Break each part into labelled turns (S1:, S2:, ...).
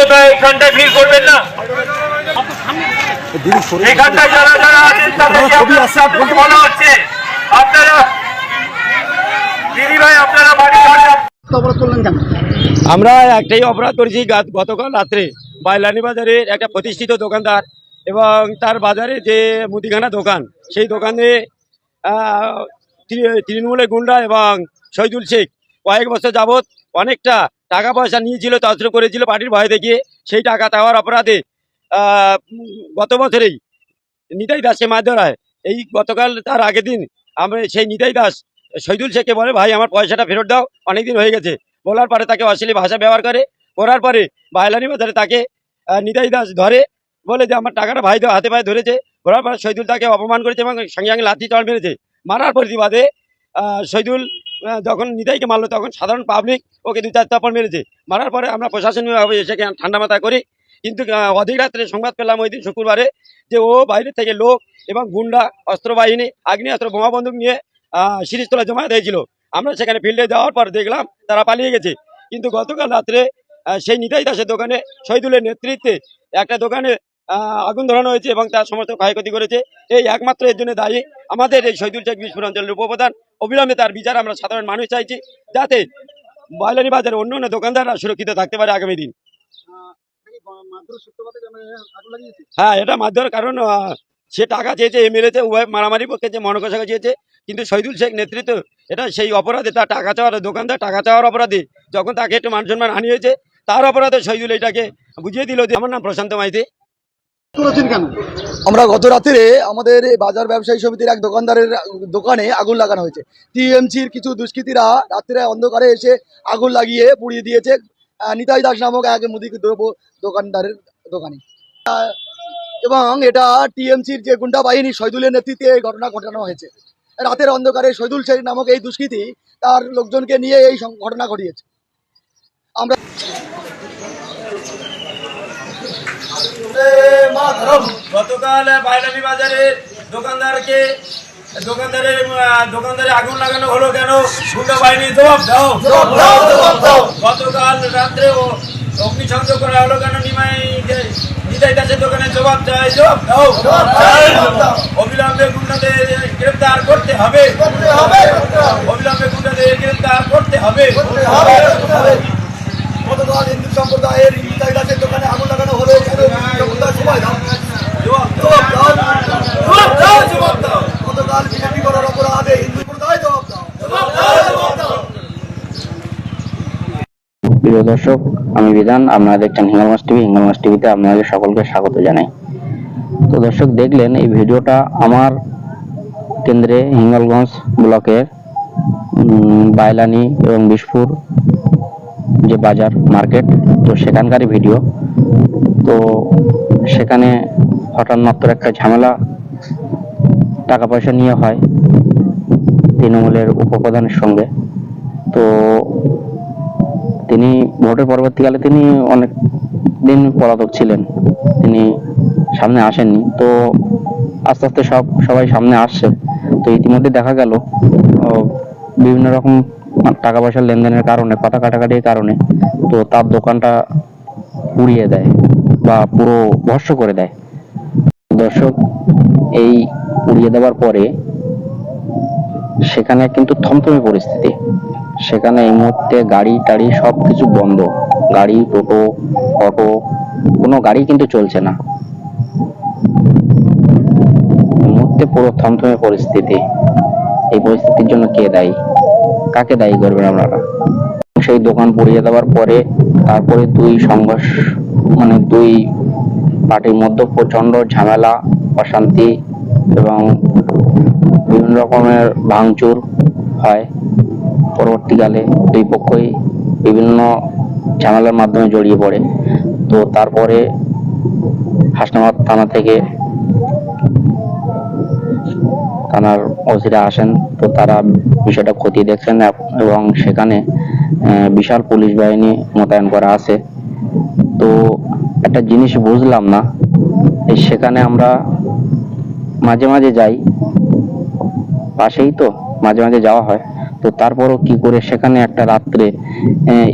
S1: অযথা এইখানটায় ভিড় করবেন না। এখানটায় যারা যারা আছেন তাদেরকে বলা হচ্ছে আপনারা দিদি ভাই আপনারা বাড়ি
S2: অবরোধ করলেন কেন?
S3: আমরা একটাই অপরাধ করেছি গতকাল রাত্রে বাইলানি বাজারের একটা প্রতিষ্ঠিত দোকানদার এবং তার বাজারে যে মুদিখানা দোকান, সেই দোকানে তৃণমূলের গুন্ডা এবং শহীদুল শেখ কয়েক বছর যাবৎ অনেকটা টাকা পয়সা নিয়েছিল, তছরূপ করেছিল পার্টির ভয় দেখিয়ে। সেই টাকা দেওয়ার অপরাধে গত বছরেই নিতাই দাসকে মার ধরা হয়। এই গতকাল তার আগের দিন আমরা সেই নিতাই দাস শহীদুল শেখকে বলে, ভাই আমার পয়সাটা ফেরত দাও, অনেকদিন হয়ে গেছে। বলার পরে তাকে অশ্লীল ভাষা ব্যবহার করার পরে বাইলানি বাজারে তাকে নিতাই দাস ধরে, বলে যে আমার টাকাটা ভাই হাতে পায়ে ধরেছে। ধরার পরে শহীদুল তাকে অপমান করেছে এবং সঙ্গে সঙ্গে লাঠি চড় মেরেছে। মারার প্রতিবাদে শহীদুল যখন নিতাইকে মারলো তখন সাধারণ পাবলিক ওকে 2-4 থাপ্পড় মেরেছে। মারার পরে আমরা প্রশাসনিকভাবে এসে ঠান্ডা মাথা করি, কিন্তু অধিক রাত্রে সংবাদ পেলাম ওই দিন শুক্রবারে যে ও বাইরে থেকে লোক এবং গুন্ডা অস্ত্র বাহিনী আগ্নেয়াস্ত্র বোমা বন্দুক নিয়ে সিরিজতলা জমা দিয়েছিল। আমরা সেখানে ফিল্ডে যাওয়ার পর দেখলাম তারা পালিয়ে গেছে। কিন্তু গতকাল রাত্রে সেই নিতাই দাসের দোকানে শহীদুলের নেতৃত্বে একটা দোকানে আগুন ধরানো হয়েছে এবং তার সমস্ত ক্ষয়ক্ষতি করেছে। এই একমাত্র এর জন্য দায়ী আমাদের এই শহীদুল শেখ বিশপুর অঞ্চলের উপপ্রধান। অবিলম্বে তার বিচার আমরা সাধারণ মানুষ চাইছি, যাতে বাইলানি বাজারে অন্য অন্য দোকানদাররা সুরক্ষিত থাকতে পারে আগামী দিন। হ্যাঁ, এটা মারধর, কারণ সে টাকা চেয়েছে, এমএলএতে উভয় মারামারি পক্ষে যে মনকষাকা চেয়েছে, কিন্তু শহীদুল শেখ নেতৃত্ব এটা সেই অপরাধে, তার টাকা চাওয়ার দোকানদার টাকা চাওয়ার অপরাধে যখন তাকে একটু মান সম্মান হানি হয়েছে, তার অপরাধে শহীদুল এটাকে বুঝিয়ে দিল যে আমার নাম প্রশান্ত মাইতি।
S2: আমরা গত রাত্রে আমাদের বাজার ব্যবসায়ী সমিতির এক দোকানদারের দোকানে আগুন লাগানো হয়েছে। টিএমসির কিছু দুষ্কৃতীরা রাত্রে অন্ধকারে এসে আগুন লাগিয়ে পুড়িয়ে দিয়েছে নিতাই দাস নামক এক মুদি দ্রব্য দোকানদারের দোকানে, এবং এটা টিএমসির যে গুন্ডা বাহিনী শহীদুলের নেতৃত্বে এই ঘটনা ঘটানো হয়েছে। রাতের অন্ধকারে শহীদুল শেখ নামক এই দুষ্কৃতী তার লোকজনকে নিয়ে এই ঘটনা ঘটিয়েছে। আমরা
S3: গতকাল বাইলানি বাজারে দোকানদারে আগুন লাগানো হলো কেন? গুন্ডা বাহিনী জবাব দাও। গতকাল রাত্রে অগ্নিসংযোগ করা হলো কেন? নিতাই দাসের দোকানে জবাব চাই, জবাব দাও। অবিলম্বে গুন্ডাদের গ্রেফতার করতে হবে, অবিলম্বে গুন্ডাদের গ্রেফতার করতে হবে।
S2: গতকাল হিন্দু সম্প্রদায়ের নিতাই দাসের দোকানে আগুন লাগানো হলো কেন? সময় দাও, গতকাল বিজেপি করার অপরাধে হিন্দু সম্প্রদায় জবাব দাও।
S4: প্রিয় দর্শক, আমি বিধান, আপনারা দেখছেন হিঙ্গলগঞ্জ টিভি। হিঙ্গলগঞ্জ টিভিতে আপনাদের সকলকে স্বাগত জানাই। তো দর্শক, দেখলেন এই ভিডিওটা আমার কেন্দ্রে হিঙ্গলগঞ্জ ব্লকের বাইলানি এবং বিশপুর যে বাজার মার্কেট, তো সেখানকারই ভিডিও। তো সেখানে হঠাৎ মাত্র একটা ঝামেলা টাকা পয়সা নিয়ে হয় তৃণমূলের উপপ্রধানের সঙ্গে। তো তিনি ভোটের পরবর্তীকালে তিনি অনেক দিন পলাতক ছিলেন, তিনি সামনে আসেননি। তো আস্তে আস্তে সবাই সামনে আসছে। তো ইতিমধ্যে দেখা গেল বিভিন্ন রকম টাকা পয়সার লেনদেনের কারণে, কথা কাটাকাটির কারণে তো তার দোকানটা পুড়িয়ে দেয় বা পুরো ভস্ম করে দেয়। দর্শক, এই পুড়িয়ে দেওয়ার পরে সেখানে কিন্তু থমথমে পরিস্থিতি। সেখানে এই মুহূর্তে গাড়ি টাড়ি সবকিছু বন্ধ, গাড়ি, টোটো, অটো, কোনো গাড়ি কিন্তু চলছে না। এই মুহূর্তে পুরো থমথমে পরিস্থিতি। এই পরিস্থিতির জন্য কে দায়ী? কাকে দায়ী করবেন আপনারা? সেই দোকান পুড়িয়ে দেওয়ার পরে তারপরে দুই পার্টির মধ্যে প্রচন্ড ঝামেলা, অশান্তি এবং বিভিন্ন রকমের ভাঙচুর হয়। পরবর্তীকালে দুই পক্ষই বিভিন্ন ঝামেলার মাধ্যমে জড়িয়ে পড়ে। তো তারপরে হাসনাবাদ থানা থেকে থানার ওসিরা আসেন। তো তারা বিষয়টা খতিয়ে দেখছেন এবং সেখানে বিশাল পুলিশ বাহিনী মোতায়েন করা আছে। তো একটা জিনিস বুঝলাম না, সেখানে আমরা মাঝে মাঝে যাই, পাশেই তো মাঝে মাঝে যাওয়া হয়। তো তারপরও কি করে সেখানে একটা রাত্রে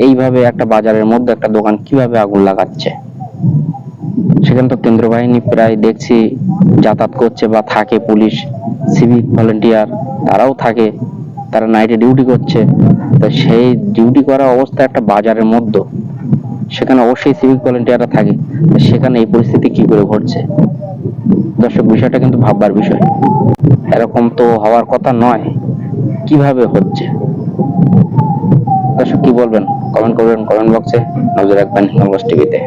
S4: এইভাবে একটা বাজারের মধ্যে একটা দোকান কিভাবে আগুন লাগাচ্ছে? সেখানে তো কেন্দ্র বাহিনী প্রায় দেখছি যাতায়াত করছে বা থাকে, পুলিশ, সিভিক ভলেন্টিয়ার তারাও থাকে, তারা নাইটে ডিউটি করছে। তো সেই ডিউটি করা অবস্থায় একটা বাজারের মধ্যে সেখানে অবশ্যই সিভিক ভলেন্টিয়াররা থাকে, সেখানে এই পরিস্থিতি কি করে ঘটছে? দর্শক, বিষয়টা কিন্তু ভাববার বিষয়। এরকম তো হওয়ার কথা নয়, কিভাবে হচ্ছে? দর্শক কি বলবেন? কমেন্ট করবেন কমেন্ট বক্সে, নজর রাখবেন হিঙ্গলগঞ্জ টিভিতে।